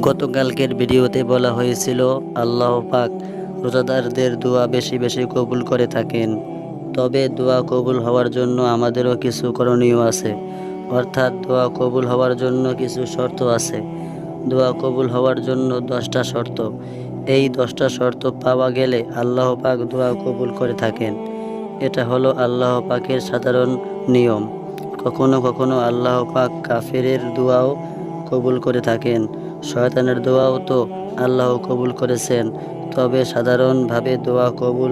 গতকালকের ভিডিওতে বলা হয়েছিল আল্লাহ পাক রোজাদারদের দোয়া বেশি বেশি কবুল করে থাকেন। তবে দোয়া কবুল হওয়ার জন্য আমাদেরও কিছু করণীয় আছে, অর্থাৎ দোয়া কবুল হওয়ার জন্য কিছু শর্ত আছে। দোয়া কবুল হওয়ার জন্য 10টা শর্ত। এই 10টা শর্ত পাওয়া গেলে আল্লাহ পাক দোয়া কবুল করে থাকেন। এটা হলো আল্লাহ পাকের সাধারণ নিয়ম। কখনো কখনো আল্লাহ পাক কাফেরের দোয়াও কবুল করে থাকেন। শয়তানের দোয়াও তো আল্লাহ কবুল করেছেন। তবে সাধারণভাবে দোয়া কবুল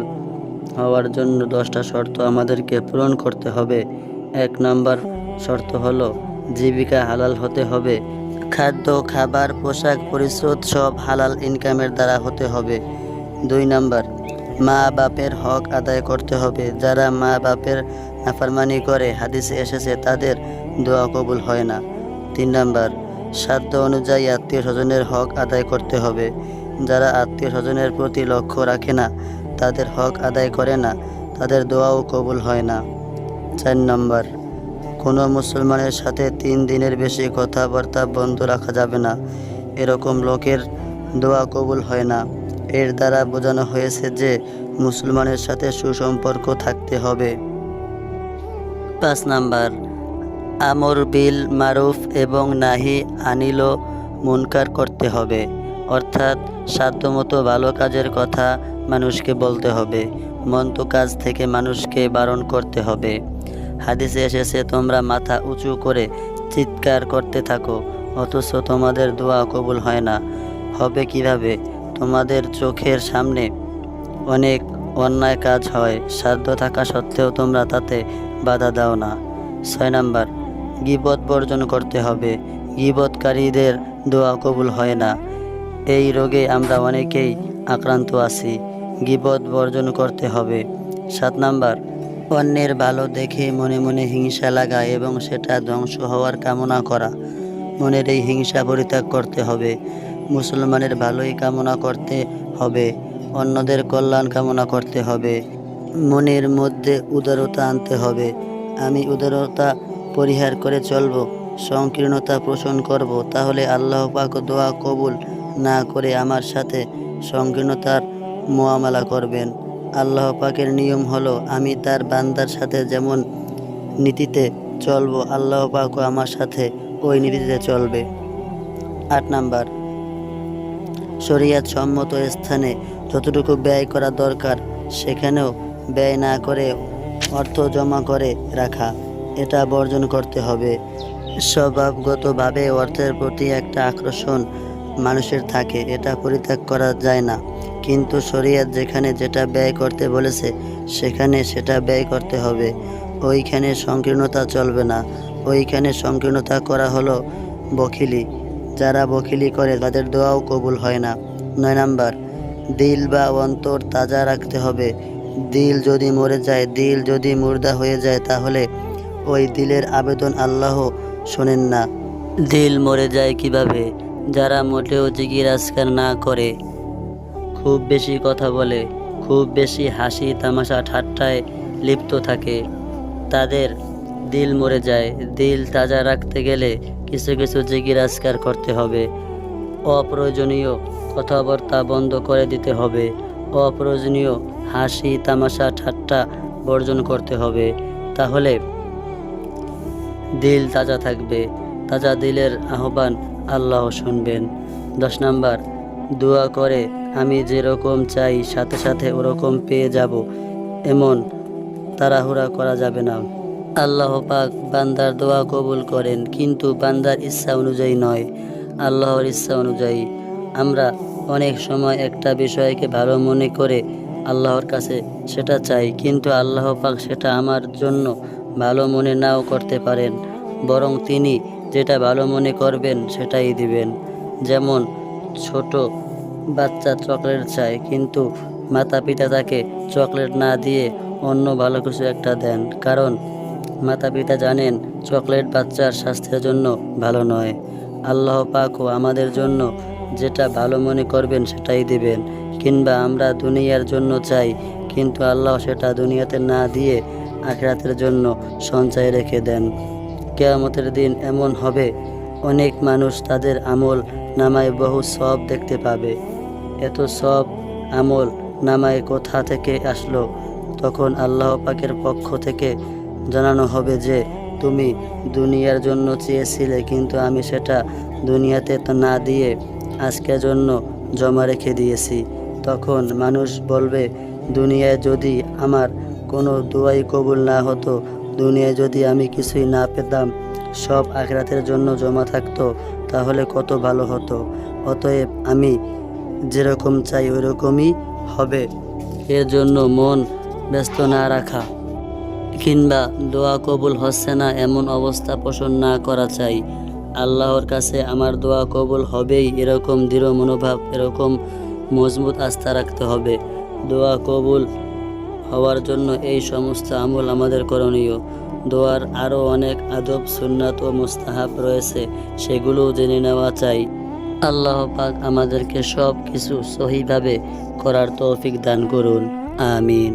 হওয়ার জন্য 10টা শর্ত আমাদেরকে পূরণ করতে হবে। 1 নাম্বার শর্ত হলো জীবিকা হালাল হতে হবে। খাদ্য, খাবার, পোশাক, পরিচ্ছদ সব হালাল ইনকামের দ্বারা হতে হবে। 2 নাম্বার মা বাপের হক আদায় করতে হবে। যারা মা বাপের নাফরমানি করে, হাদিসে এসেছে তাদের দোয়া কবুল হয় না। 3 নাম্বার সাধ্য অনুযায়ী আত্মীয় স্বজনের হক আদায় করতে হবে। যারা আত্মীয় স্বজনের প্রতি লক্ষ্য রাখে না, তাদের হক আদায় করে না, তাদের দোয়াও কবুল হয় না। 4 নাম্বার কোনো মুসলমানের সাথে 3 দিনের বেশি কথাবার্তা বন্ধ রাখা যাবে না। এরকম লোকের দোয়া কবুল হয় না। এর দ্বারা বোঝানো হয়েছে যে মুসলমানের সাথে সুসম্পর্ক থাকতে হবে। 5 নাম্বার আমর বিল মারুফ এবং নাহি আনিল মুনকার করতে হবে, অর্থাৎ সাধ্যমতো ভালো কাজের কথা মানুষকে বলতে হবে, মন্দ কাজ থেকে মানুষকে বারণ করতে হবে। হাদিসে এসেছে তোমরা মাথা উঁচু করে চিৎকার করতে থাকো, অথচ তোমাদের দোয়া কবুল হয় না। হবে কিভাবে? তোমাদের চোখের সামনে অনেক অন্যায় কাজ হয়, সাধ্য থাকা সত্ত্বেও তোমরা তাতে বাধা দাও না। 6 নাম্বার গীবত বর্জন করতে হবে। গীবতকারীদের দোয়া কবুল হয় না। এই রোগে আমরা অনেকেই আক্রান্ত আছি। গীবত বর্জন করতে হবে। 7 নাম্বার অন্যের ভালো দেখে মনে মনে হিংসা লাগা এবং সেটা ধ্বংস হওয়ার কামনা করা। মনের এই হিংসা পরিত্যাগ করতে হবে। মুসলমানের ভালোই কামনা করতে হবে, অন্যদের কল্যাণ কামনা করতে হবে। মনের মধ্যে উদারতা আনতে হবে। আমি উদারতা পরিহার করে চলব, সংকীর্ণতা পোষণ করব, তাহলে আল্লাহ পাক দোয়া কবুল না করে আমার সাথে সংকীর্ণতার মুআমালা করবেন। আল্লাহ পাকের নিয়ম হলো আমি তার বান্দার সাথে যেমন নীতিতে চলব, আল্লাহ পাকও আমার সাথে ওই নীতিতে চলবে। 8 নাম্বার শরিয়াত সম্মত স্থানে যতটুকু ব্যয় করা দরকার সেখানেও ব্যয় না করে অর্থ জমা করে রাখা, এটা বর্জন করতে হবে। স্বভাবগতভাবে অর্থের প্রতি একটা আকর্ষণ মানুষের থাকে, এটা পরিত্যাগ করা যায় না। কিন্তু শরিয়াত যেখানে যেটা ব্যয় করতে বলেছে সেখানে সেটা ব্যয় করতে হবে। ওইখানে সংকীর্ণতা চলবে না। ওইখানে সংকীর্ণতা করা হলো বখিলি। যারা বখিলি করে তাদের দোয়াও কবুল হয় না। 9 নাম্বার দিল বা অন্তর তাজা রাখতে হবে। দিল যদি মরে যায়, দিল যদি মুর্দা হয়ে যায়, তাহলে ওই দিলের আবেদন আল্লাহ শোনেন না। দিল মরে যায় কিভাবে? যারা মোটেও জিকির আজকার না করে, খুব বেশি কথা বলে, খুব বেশি হাসি তামাশা ঠাট্টায় লিপ্ত থাকে, তাদের দিল মরে যায়। দিল তাজা রাখতে গেলে কিছু কিছু জিকির আজকার করতে হবে। অপ্রয়োজনীয় কথাবার্তা বন্ধ করে দিতে হবে। অপ্রয়োজনীয় হাসি তামাশা ঠাট্টা বর্জন করতে হবে, তাহলে দিল তাজা থাকবে। তাজা দিলের আহ্বান আল্লাহ শুনবেন। 10 নাম্বার দোয়া করে আমি যেরকম চাই সাথে সাথে ওরকম পেয়ে যাব, এমন তাড়াহুড়া করা যাবে না। আল্লাহ পাক বান্দার দোয়া কবুল করেন, কিন্তু বান্দার ইচ্ছা অনুযায়ী নয়, আল্লাহর ইচ্ছা অনুযায়ী। আমরা অনেক সময় একটা বিষয়কে ভালো মনে করে আল্লাহর কাছে সেটা চাই, কিন্তু আল্লাহ পাক সেটা আমার জন্য ভালো মনে নাও করতে পারেন, বরং তিনি যেটা ভালো মনে করবেন সেটাই দিবেন। যেমন ছোট বাচ্চা চকলেট চায়, কিন্তু মাতা পিতা তাকে চকলেট না দিয়ে অন্য ভালো কিছু একটা দেন, কারণ মাতা পিতা জানেন চকলেট বাচ্চার স্বাস্থ্যের জন্য ভালো নয়। আল্লাহ পাকও আমাদের জন্য যেটা ভালো মনে করবেন সেটাই দিবেন। কিংবা আমরা দুনিয়ার জন্য চাই, কিন্তু আল্লাহ সেটা দুনিয়াতে না দিয়ে আখিরাতের জন্য সঞ্চয় রেখে দেন। কিয়ামতের দিন এমন হবে, অনেক মানুষ তাদের আমল নামায় বহু সব দেখতে পাবে। এত সব আমল নামায় কোথা থেকে আসলো? তখন আল্লাহ পাকের পক্ষ থেকে জানানো হবে যে তুমি দুনিয়ার জন্য চেয়েছিলে, কিন্তু আমি সেটা দুনিয়াতে না দিয়ে আজকের জন্য জমা রেখে দিয়েছি। তখন মানুষ বলবে, দুনিয়ায় যদি আমার কোনো দোয়াই কবুল না হতো, দুনিয়ায় যদি আমি কিছুই না পেতাম, সব আখিরাতের জন্য জমা থাকতো, তাহলে কত ভালো হতো। অতএব আমি যেরকম চাই ওইরকমই হবে। এর জন্য মন ব্যস্ত না রাখা কিংবা দোয়া কবুল হচ্ছে না এমন অবস্থা পোষণ না করা চাই। আল্লাহর কাছে আমার দোয়া কবুল হবেই এরকম দৃঢ় মনোভাব, এরকম মজবুত আস্থা রাখতে হবে। দোয়া কবুল হওয়ার জন্য এই সমস্ত আমল আমাদের করণীয়। দোয়ার আরও অনেক আদব, সুন্নাত ও মুস্তাহাব রয়েছে, সেগুলোও জেনে নেওয়া চাই। আল্লাহ পাক আমাদেরকে সব কিছু সহিভাবে করার তৌফিক দান করুন। আমিন।